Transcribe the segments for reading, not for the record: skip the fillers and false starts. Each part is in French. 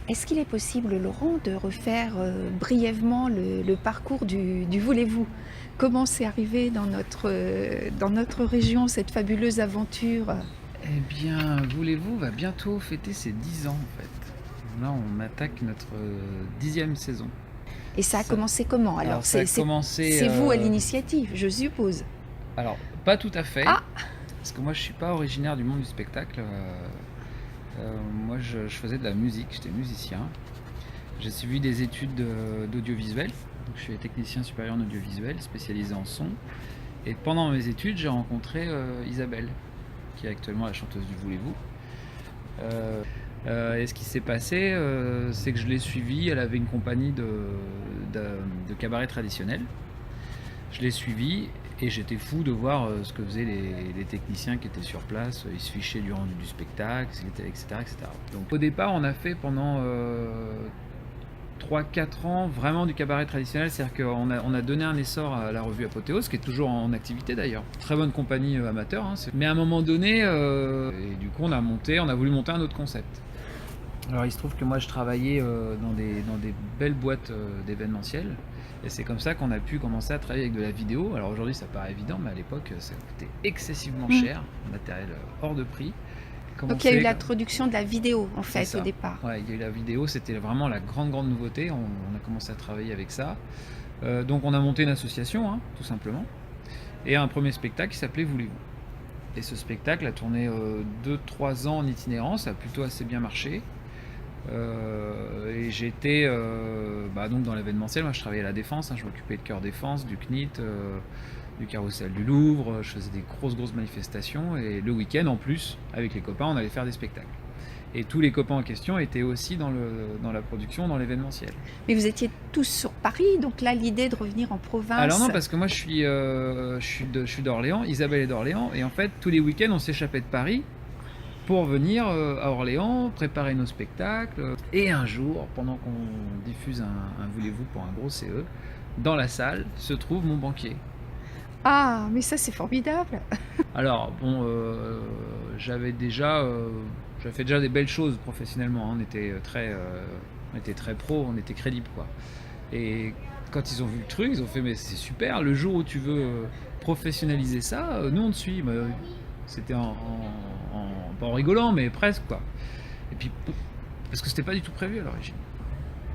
Est-ce qu'il est possible, Laurent, de refaire brièvement le parcours du Voulez-vous? Comment c'est arrivé dans notre région, cette fabuleuse aventure? Eh bien, Voulez-vous va bientôt fêter ses 10 ans en fait. Là, on attaque notre 10e saison. Et ça a Ça- commencé comment? Alors, Alors, ça a commencé. c'est vous à l'initiative, je suppose. Alors, pas tout à fait, Ah! parce que moi, je suis pas originaire du monde du spectacle. Moi, je faisais de la musique, j'étais musicien. J'ai suivi des études d'audiovisuel. Donc, je suis technicien supérieur en audiovisuel, spécialisé en son. Et pendant mes études, j'ai rencontré Isabelle, qui est actuellement la chanteuse du Voulez-vous. Et ce qui s'est passé, c'est que je l'ai suivie. Elle avait une compagnie de cabaret traditionnel. Je l'ai suivie et j'étais fou de voir ce que faisaient les techniciens qui étaient sur place. Ils se fichaient du rendu du spectacle, etc., etc. Donc, au départ, on a fait pendant 3-4 ans vraiment du cabaret traditionnel, c'est-à-dire qu'on a donné un essor à la revue Apothéose, qui est toujours en activité d'ailleurs. Très bonne compagnie amateur, hein, mais à un moment donné, et du coup on a voulu monter un autre concept. Alors il se trouve que moi je travaillais dans des belles boîtes d'événementiel, et c'est comme ça qu'on a pu commencer à travailler avec de la vidéo. Alors aujourd'hui ça paraît évident, mais à l'époque ça coûtait excessivement cher, matériel hors de prix. Donc il y a eu l'introduction de la vidéo, en fait, au départ. Ouais, il y a eu la vidéo, c'était vraiment la grande nouveauté. On a commencé à travailler avec ça. Donc on a monté une association, hein, tout simplement, et un premier spectacle qui s'appelait Voulez-vous. Et ce spectacle a tourné 2-3 ans en itinérance, ça a plutôt assez bien marché. Et j'étais donc dans l'événementiel. Moi je travaillais à la Défense, hein, je m'occupais de Cœur Défense, du CNIT, du Carrousel du Louvre. Je faisais des grosses manifestations, et le week-end en plus avec les copains on allait faire des spectacles, et tous les copains en question étaient aussi dans la production, dans l'événementiel. Mais vous étiez tous sur Paris, donc là l'idée de revenir en province. Alors non, parce que moi je suis d'Orléans, Isabelle est d'Orléans, et en fait tous les week-ends on s'échappait de Paris pour venir à Orléans, préparer nos spectacles. Et un jour, pendant qu'on diffuse un Voulez-vous pour un gros CE, dans la salle se trouve mon banquier. Ah, mais ça c'est formidable. Alors bon, j'avais fait déjà des belles choses professionnellement, hein. On était très pro, on était crédible quoi. Et quand ils ont vu le truc, ils ont fait mais c'est super, le jour où tu veux professionnaliser ça, nous on te suit. C'était pas en rigolant, mais presque quoi. Et puis parce que c'était pas du tout prévu à l'origine.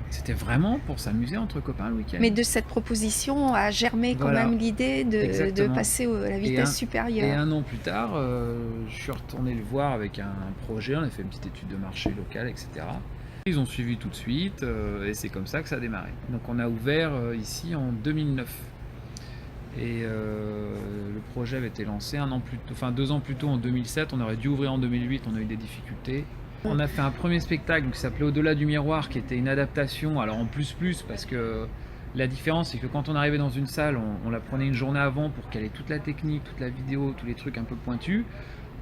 C'était vraiment pour s'amuser entre copains le week-end. Mais de cette proposition a germé quand Voilà. même l'idée de Exactement. passer à la vitesse supérieure. Et un an plus tard, je suis retourné le voir avec un projet. On a fait une petite étude de marché locale, etc. Ils ont suivi tout de suite, et c'est comme ça que ça a démarré. Donc on a ouvert ici en 2009. Et le projet avait été lancé 2 ans plus tôt, en 2007. On aurait dû ouvrir en 2008, on a eu des difficultés. On a fait un premier spectacle qui s'appelait Au-delà du miroir, qui était une adaptation, alors en plus, parce que la différence c'est que quand on arrivait dans une salle, on la prenait une journée avant pour qu'elle ait toute la technique, toute la vidéo, tous les trucs un peu pointus.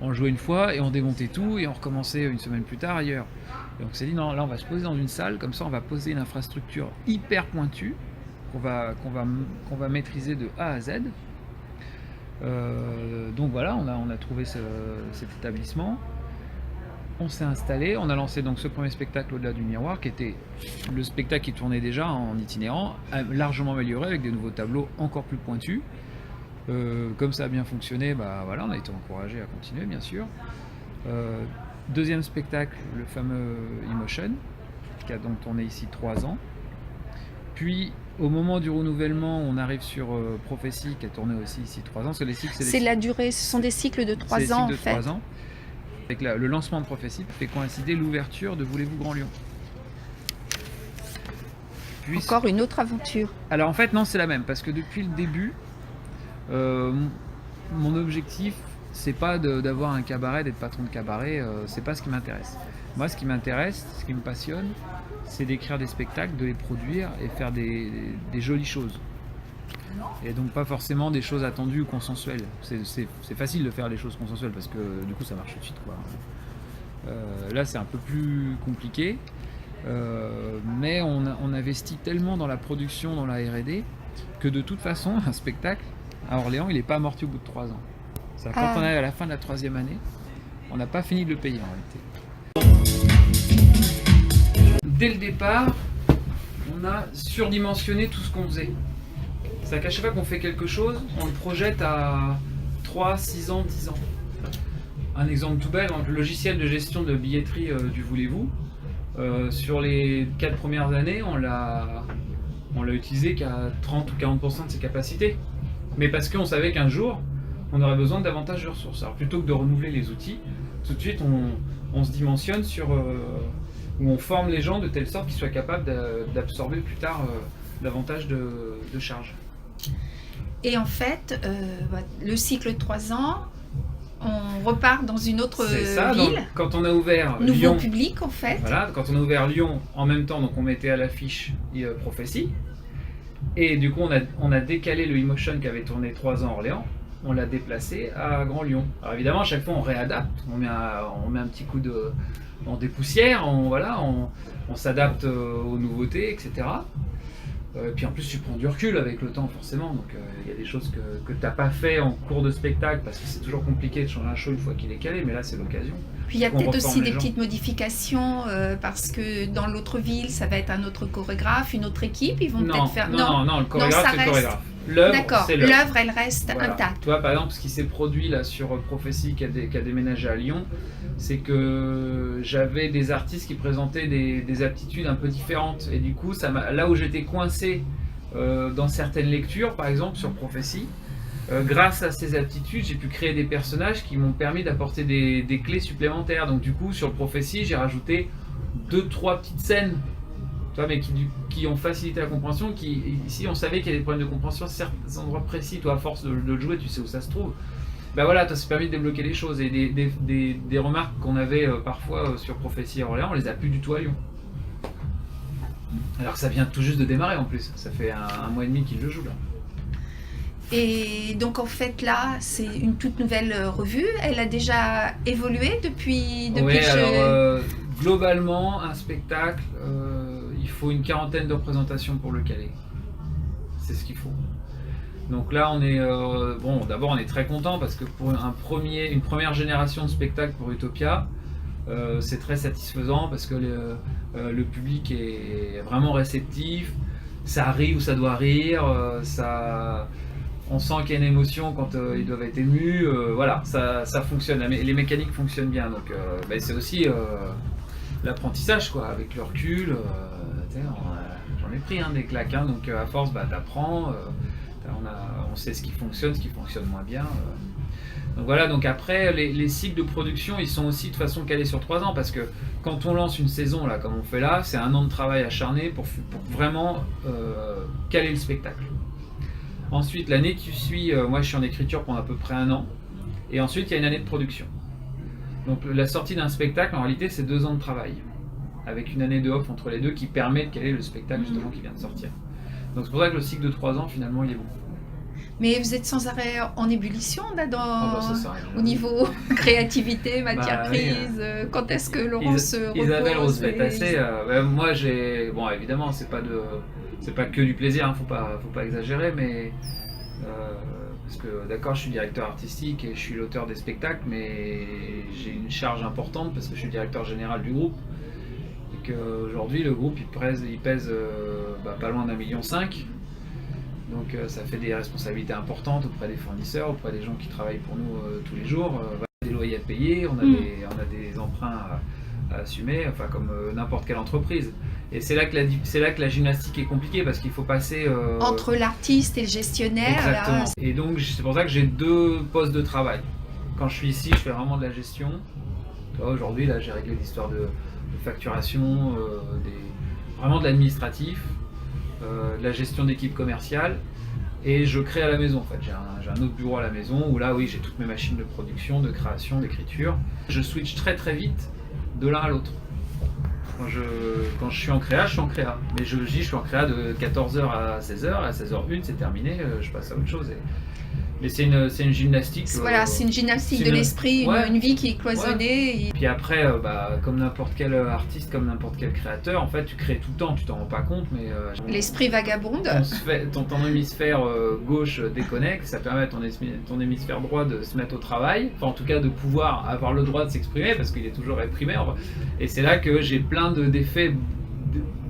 On jouait une fois et on démontait tout et on recommençait une semaine plus tard ailleurs. Et on s'est dit non, là on va se poser dans une salle, comme ça on va poser une infrastructure hyper pointue qu'on va maîtriser de A à Z. Donc voilà, on a trouvé cet établissement. On s'est installé, on a lancé donc ce premier spectacle Au-delà du miroir, qui était le spectacle qui tournait déjà en itinérant, largement amélioré avec des nouveaux tableaux encore plus pointus. Comme ça a bien fonctionné, voilà, on a été encouragé à continuer bien sûr. Deuxième spectacle, le fameux Emotion, qui a donc tourné ici 3 ans. Puis au moment du renouvellement, on arrive sur Prophétie, qui a tourné aussi ici 3 ans. Parce que les cycles, c'est la durée, ce sont des cycles de 3 ans en fait. 3 ans. Avec le lancement de Prophétie fait coïncider l'ouverture de Voulez-vous Grand Lyon. Encore une autre aventure. Alors en fait non, c'est la même, parce que depuis le début, mon objectif c'est pas d'avoir un cabaret, d'être patron de cabaret, c'est pas ce qui m'intéresse. Moi ce qui m'intéresse, ce qui me passionne, c'est d'écrire des spectacles, de les produire et faire des jolies choses. Et donc pas forcément des choses attendues ou consensuelles. C'est facile de faire des choses consensuelles parce que du coup ça marche tout de suite quoi. Là c'est un peu plus compliqué, mais on investit tellement dans la production, dans la R&D, que de toute façon un spectacle à Orléans il n'est pas amorti au bout de 3 ans. Quand on est à la fin de la 3e année, on n'a pas fini de le payer en réalité. dès le départ, on a surdimensionné tout ce qu'on faisait. C'est-à-dire qu'à chaque fois qu'on fait quelque chose, on le projette à 3, 6 ans, 10 ans. Un exemple tout bête, le logiciel de gestion de billetterie du Voulez-vous, sur les 4 premières années, on l'a utilisé qu'à 30 ou 40% de ses capacités. Mais parce qu'on savait qu'un jour, on aurait besoin de davantage de ressources. Alors plutôt que de renouveler les outils, tout de suite on se dimensionne sur où on forme les gens de telle sorte qu'ils soient capables d'absorber plus tard davantage de charges. Et en fait, le cycle de 3 ans, on repart dans une autre ville. Quand on a ouvert nouveau Lyon, public en fait. Voilà, quand on a ouvert Lyon, en même temps, donc on mettait à l'affiche Prophétie. Et du coup, on a décalé le eMotion qui avait tourné 3 ans à Orléans. On l'a déplacé à Grand Lyon. Alors évidemment, à chaque fois, on réadapte. On met un petit coup on dépoussière, on s'adapte aux nouveautés, etc. Puis en plus, tu prends du recul avec le temps, forcément. Donc il y a des choses que tu n'as pas fait en cours de spectacle, parce que c'est toujours compliqué de changer un show une fois qu'il est calé, mais là, c'est l'occasion. Puis il y a peut-être aussi des petites modifications, parce que dans l'autre ville, ça va être un autre chorégraphe, une autre équipe. Ils vont peut-être faire. Non, le chorégraphe, c'est le chorégraphe. D'accord, l'œuvre, elle reste intacte. Tu vois, par exemple, ce qui s'est produit là sur Prophétie qui a déménagé à Lyon, c'est que j'avais des artistes qui présentaient des aptitudes un peu différentes. Et du coup, là où j'étais coincé dans certaines lectures, par exemple sur Prophétie, grâce à ces aptitudes, j'ai pu créer des personnages qui m'ont permis d'apporter des clés supplémentaires. Donc du coup, sur le Prophétie, j'ai rajouté 2-3 petites scènes, tu vois, mais qui ont facilité la compréhension. Ici, on savait qu'il y avait des problèmes de compréhension à certains endroits précis. Toi, à force de le jouer, tu sais où ça se trouve. Ben voilà, ça s'est permis de débloquer les choses. Et des remarques qu'on avait parfois sur Prophétie à Orléans, on les a plus du tout à Lyon. Alors que ça vient tout juste de démarrer en plus. Ça fait un mois et demi qu'il le joue là. Et donc en fait là, c'est une toute nouvelle revue. Elle a déjà évolué depuis Oui, que alors globalement, un spectacle, il faut une 40aine de représentations pour le caler. C'est ce qu'il faut. Donc là, on est d'abord on est très content parce que pour une première génération de spectacles pour Utopia, c'est très satisfaisant parce que le public est vraiment réceptif. Ça rit où ça doit rire, on sent qu'il y a une émotion quand ils doivent être émus. Voilà, ça fonctionne. Les mécaniques fonctionnent bien. Donc c'est aussi l'apprentissage, quoi, avec le recul. J'en ai pris des claques, donc à force, t'apprends. On sait ce qui fonctionne moins bien. Donc voilà, donc après, les cycles de production, ils sont aussi de façon calés sur 3 ans, parce que quand on lance une saison, là, comme on fait là, c'est 1 an de travail acharné pour vraiment caler le spectacle. Ensuite, l'année qui suit, moi je suis en écriture pendant à peu près 1 an, et ensuite il y a une année de production. Donc la sortie d'un spectacle, en réalité, c'est 2 ans de travail, avec une année de off entre les deux qui permet de caler le spectacle justement qui vient de sortir. Donc c'est pour ça que le cycle de 3 ans, finalement, il est bon. Mais vous êtes sans arrêt en ébullition là, au niveau créativité, matière prise. Quand est-ce que Laurent se repose? Isabelle Rosvet assez. Moi, évidemment, c'est pas que du plaisir, faut pas exagérer, mais parce que d'accord, je suis directeur artistique et je suis l'auteur des spectacles, mais j'ai une charge importante parce que je suis directeur général du groupe. Et qu'aujourd'hui, le groupe il pèse pas loin d'1,5 million. Donc ça fait des responsabilités importantes auprès des fournisseurs, auprès des gens qui travaillent pour nous tous les jours. Des loyers à payer, on a des emprunts à assumer, comme n'importe quelle entreprise. Et c'est là que la gymnastique est compliquée, parce qu'il faut passer entre l'artiste et le gestionnaire. Exactement. Et donc c'est pour ça que j'ai 2 postes de travail. Quand je suis ici, je fais vraiment de la gestion. Aujourd'hui, là, j'ai réglé l'histoire de facturation, vraiment de l'administratif. De la gestion d'équipe commerciale, et je crée à la maison. En fait, j'ai un autre bureau à la maison où là, oui, j'ai toutes mes machines de production, de création, d'écriture. Je switch très très vite de l'un à l'autre. Quand je suis en créa, je suis en créa. Mais je suis en créa de 14h à 16h, à 16h01, c'est terminé, je passe à autre chose. Mais c'est une gymnastique. Voilà, c'est une gymnastique de l'esprit, une vie qui est cloisonnée. Ouais. Et puis après, comme n'importe quel artiste, comme n'importe quel créateur, en fait, tu crées tout le temps, tu t'en rends pas compte, mais l'esprit vagabonde. Ton hémisphère gauche déconnecte, ça permet à ton hémisphère droit de se mettre au travail, en tout cas de pouvoir avoir le droit de s'exprimer, parce qu'il est toujours réprimé. Et c'est là que j'ai plein d'effets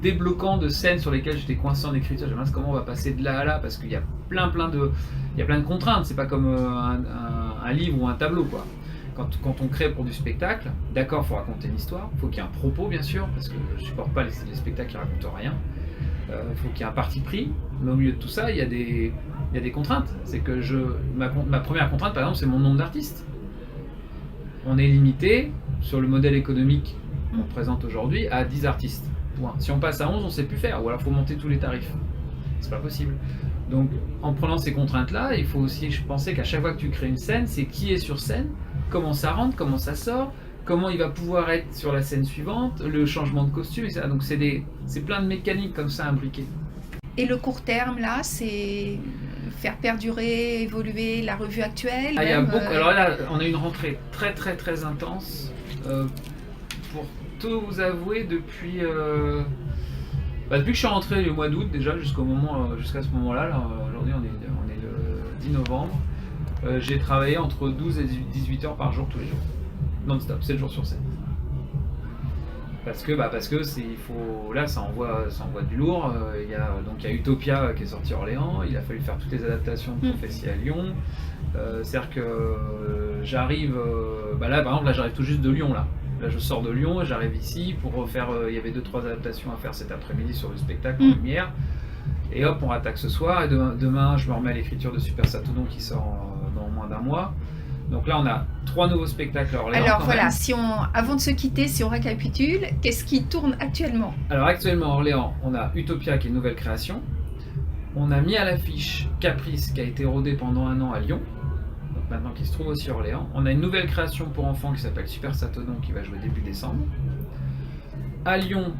débloquants de scènes sur lesquelles j'étais coincé en écriture. Je me demande comment on va passer de là à là, parce qu'il y a plein de contraintes. C'est pas comme un livre ou un tableau, quoi. Quand on crée pour du spectacle, d'accord, il faut raconter une histoire, il faut qu'il y ait un propos, bien sûr, parce que je supporte pas les spectacles qui racontent rien. Il faut qu'il y ait un parti pris, mais au milieu de tout ça, il y a des contraintes. C'est que ma première contrainte, par exemple, c'est mon nombre d'artistes. On est limité, sur le modèle économique qu'on présente aujourd'hui, à 10 artistes. Point. Si on passe à 11, on ne sait plus faire, ou alors il faut monter tous les tarifs. C'est pas possible. Donc, en prenant ces contraintes-là, il faut aussi penser qu'à chaque fois que tu crées une scène, c'est qui est sur scène, comment ça rentre, comment ça sort, comment il va pouvoir être sur la scène suivante, le changement de costume, etc. Donc c'est plein de mécaniques comme ça imbriquées. Et le court terme, là, c'est faire perdurer, évoluer la revue actuelle. Il y a beaucoup. Alors là, on a une rentrée très très très intense. Pour tout vous avouer, depuis que je suis rentré le mois d'août déjà, jusqu'à ce moment-là, aujourd'hui on est le 10 novembre, j'ai travaillé entre 12 et 18 heures par jour tous les jours. Non-stop, 7 jours sur 7. Parce que là ça envoie du lourd. Il y a Utopia qui est sorti à Orléans, il a fallu faire toutes les adaptations de Prophétie à Lyon. C'est-à-dire que j'arrive, là par exemple, là j'arrive tout juste de Lyon là. Là je sors de Lyon, j'arrive ici pour refaire, il y avait 2-3 adaptations à faire cet après-midi sur le spectacle en lumière. Et hop, on rattaque ce soir, et demain je me remets à l'écriture de Super Satodon qui sort dans moins d'un mois. Donc là on a 3 nouveaux spectacles à Orléans. Alors voilà, avant de se quitter, si on récapitule, qu'est-ce qui tourne actuellement? Alors actuellement à Orléans, on a Utopia qui est une nouvelle création. On a mis à l'affiche Caprice qui a été rodé pendant 1 an à Lyon. Maintenant qui se trouve aussi à Orléans. On a une nouvelle création pour enfants qui s'appelle Super Satodon qui va jouer début décembre. À Lyon,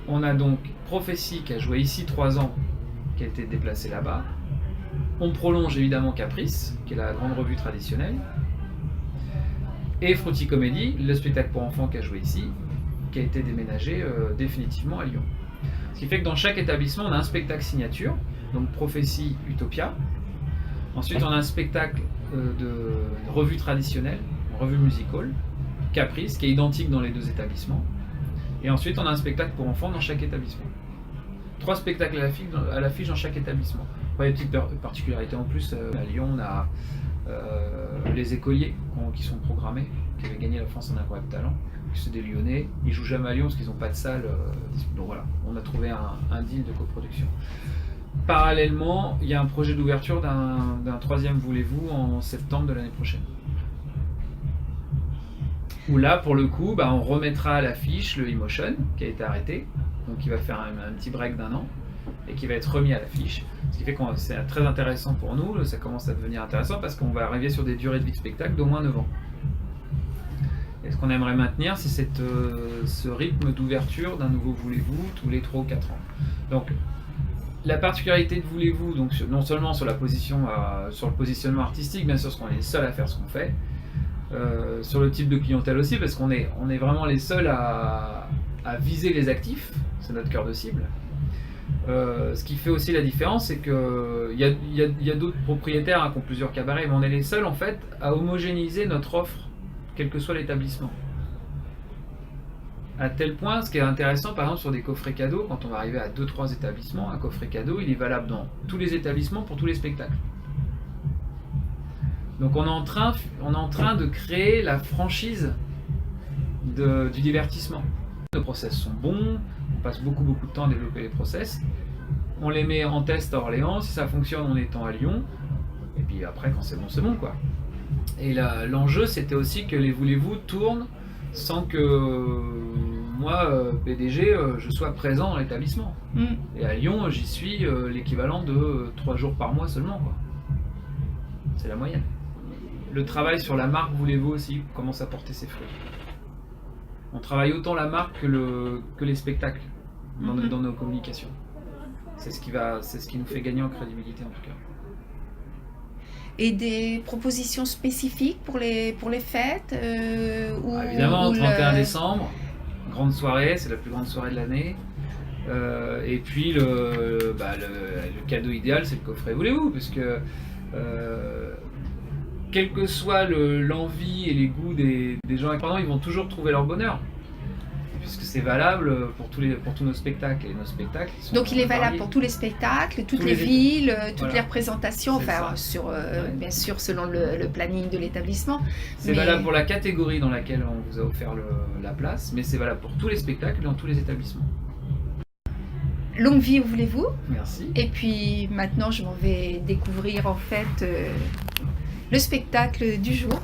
on a donc Prophétie qui a joué ici 3 ans, qui a été déplacé là-bas. On prolonge évidemment Caprice, qui est la grande revue traditionnelle. Et Fruity Comedy, le spectacle pour enfants qui a joué ici, qui a été déménagé définitivement à Lyon. Ce qui fait que dans chaque établissement, on a un spectacle signature, donc Prophétie, Utopia. Ensuite, on a un spectacle de revue traditionnelle, revue musical, Caprice, qui est identique dans les 2 établissements. Et ensuite, on a un spectacle pour enfants dans chaque établissement. 3 spectacles à l'affiche dans chaque établissement. Après, il y a des petites particularités en plus. À Lyon, on a les écoliers qui sont programmés, qui avaient gagné la France en incroyable talent. C'est des Lyonnais. Ils jouent jamais à Lyon parce qu'ils n'ont pas de salle. Donc voilà, on a trouvé un deal de coproduction. Parallèlement, il y a un projet d'ouverture d'un 3e Voulez-vous en septembre de l'année prochaine. Où là, pour le coup, on remettra à l'affiche le Emotion qui a été arrêté, donc qui va faire un petit break d'1 an et qui va être remis à l'affiche. Ce qui fait que c'est très intéressant pour nous, ça commence à devenir intéressant parce qu'on va arriver sur des durées de vie de spectacle d'au moins 9 ans. Et ce qu'on aimerait maintenir, c'est ce rythme d'ouverture d'un nouveau Voulez-vous tous les 3 ou 4 ans. Donc, la particularité de Voulez-vous, donc non seulement sur le positionnement artistique, bien sûr, parce qu'on est les seuls à faire ce qu'on fait, sur le type de clientèle aussi, parce qu'on est vraiment les seuls à viser les actifs, c'est notre cœur de cible. Ce qui fait aussi la différence, c'est qu'il y a d'autres propriétaires qui ont plusieurs cabarets, mais on est les seuls en fait à homogénéiser notre offre, quel que soit l'établissement. À tel point, ce qui est intéressant, par exemple, sur des coffrets cadeaux, quand on va arriver à 2-3 établissements, un coffret cadeau, il est valable dans tous les établissements pour tous les spectacles. Donc on est en train de créer la franchise du divertissement. Nos process sont bons, on passe beaucoup de temps à développer les process. On les met en test à Orléans, si ça fonctionne, on étend à Lyon. Et puis après, quand c'est bon quoi. Et l'enjeu, c'était aussi que les Voulez-vous tournent sans que moi, PDG, je sois présent dans l'établissement. Et à Lyon, j'y suis l'équivalent de 3 jours par mois seulement, quoi. C'est la moyenne. Le travail sur la marque Voulez-vous aussi commence à porter ses fruits. On travaille autant la marque que les spectacles dans nos communications. C'est ce qui nous fait gagner en crédibilité en tout cas. Et des propositions spécifiques pour les fêtes évidemment, 31 décembre, grande soirée, c'est la plus grande soirée de l'année. Et puis le cadeau idéal, c'est le coffret Voulez-vous, parce que quelle que soit l'envie et les goûts des gens indépendants, ils vont toujours trouver leur bonheur. puisque c'est valable pour tous nos spectacles. Et nos spectacles, ils sont Donc il est valable variés. pour tous les spectacles, toutes Tous les les villes, toutes voilà. les représentations, C'est enfin ça. bien sûr selon le planning de l'établissement. C'est Mais valable pour la catégorie dans laquelle on vous a offert la place, mais c'est valable pour tous les spectacles et dans tous les établissements. longue vie où voulez-vous. Merci. Et puis maintenant je m'en vais découvrir en fait le spectacle du jour.